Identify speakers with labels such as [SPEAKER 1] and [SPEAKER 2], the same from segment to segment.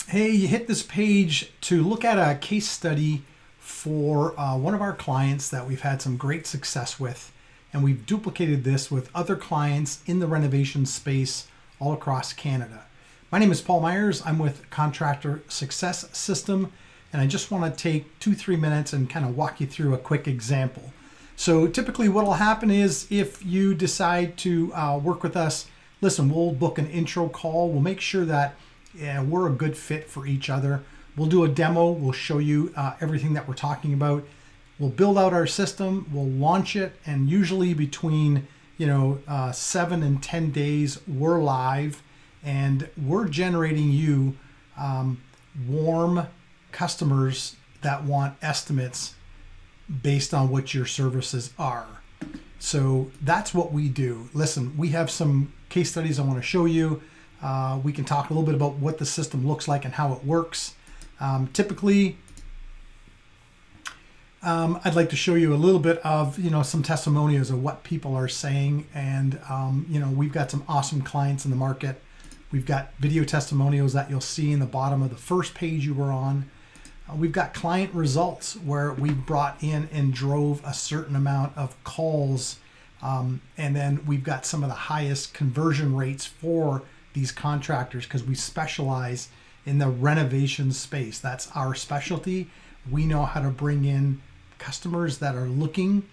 [SPEAKER 1] Hey, you hit this page to look at a case study for one of our clients that we've had some great success with, and we've duplicated this with other clients in the renovation space all across Canada. My name is Paul Myers. I'm with Contractor Success System, and I just want to take 2-3 minutes and kind of walk you through a quick example. So typically what will happen is if you decide to work with us, listen, we'll book an intro call. We'll make sure that we're a good fit for each other. We'll do a demo. We'll show you everything that we're talking about. We'll build out our system. We'll launch it, and usually between 7 and 10 days, we're live, and we're generating you warm customers that want estimates based on what your services are. So that's what we do. Listen, we have some case studies I want to show you. We can talk a little bit about what the system looks like and how it works. Typically, I'd like to show you a little bit of some testimonials of what people are saying, and we've got some awesome clients in the market. We've got video testimonials that you'll see in the bottom of the first page you were on. We've got client results where we brought in and drove a certain amount of calls, and then we've got some of the highest conversion rates for these contractors because we specialize in the renovation space. That's our specialty. We know how to bring in customers that are looking,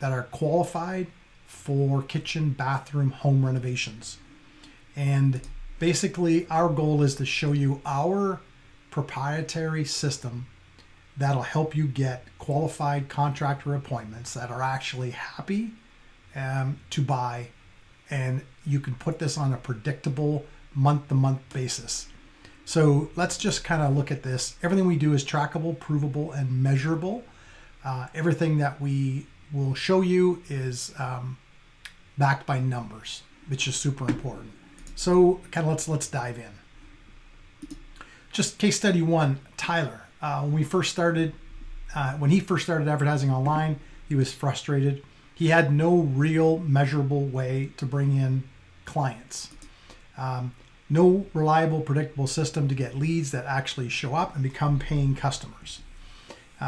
[SPEAKER 1] that are qualified for kitchen, bathroom, home renovations. And basically our goal is to show you our proprietary system that'll help you get qualified contractor appointments that are actually happy to buy, and you can put this on a predictable month-to-month basis. So let's just kind of look at this. Everything we do is trackable, provable, and measurable. Everything that we will show you is backed by numbers, which is super important. So kind of let's dive in. Just case study one, Tyler. When he first started advertising online, he was frustrated. He had no real measurable way to bring in clients. No reliable, predictable system to get leads that actually show up and become paying customers.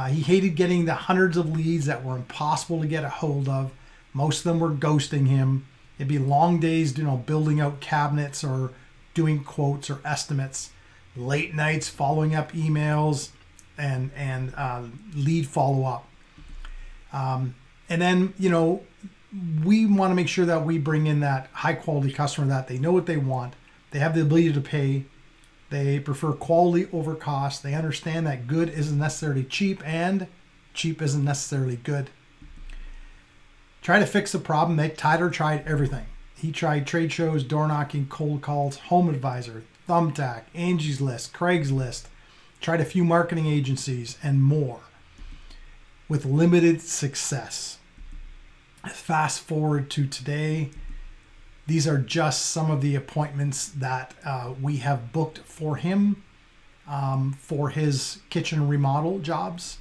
[SPEAKER 1] He hated getting the hundreds of leads that were impossible to get a hold of. Most of them were ghosting him. It'd be long days, building out cabinets or doing quotes or estimates. Late nights following up emails and lead follow-up. And then, we want to make sure that we bring in that high-quality customer that they know what they want. They have the ability to pay. They prefer quality over cost. They understand that good isn't necessarily cheap and cheap isn't necessarily good. Try to fix the problem. Tyler tried everything. He tried trade shows, door knocking, cold calls, HomeAdvisor, Thumbtack, Angie's List, Craigslist. Tried a few marketing agencies and more with limited success. Fast forward to today. These are just some of the appointments that we have booked for him for his kitchen remodel jobs.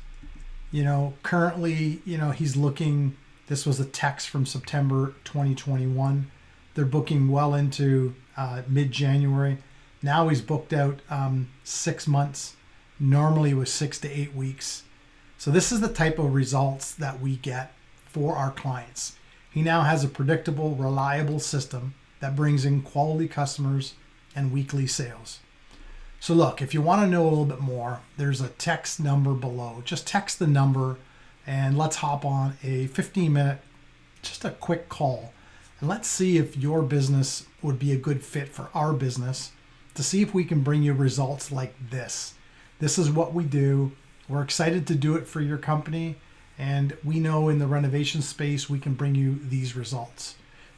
[SPEAKER 1] Currently, he's looking, this was a text from September 2021. They're booking well into mid-January. Now he's booked out 6 months. Normally it was 6 to 8 weeks. So this is the type of results that we get for our clients. He now has a predictable, reliable system that brings in quality customers and weekly sales. So look, if you want to know a little bit more, there's a text number below. Just text the number and let's hop on a 15-minute, just a quick call. And let's see if your business would be a good fit for our business to see if we can bring you results like this. This is what we do. We're excited to do it for your company. And we know in the renovation space, we can bring you these results.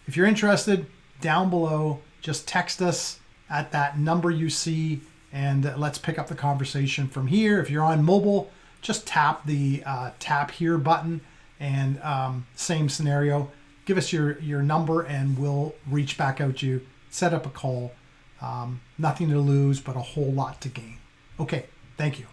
[SPEAKER 1] If you're interested, down below, just text us at that number you see, and let's pick up the conversation from here. If you're on mobile, just tap the tap here button, and same scenario. Give us your number and we'll reach back out to you, set up a call. Nothing to lose, but a whole lot to gain. Okay, thank you.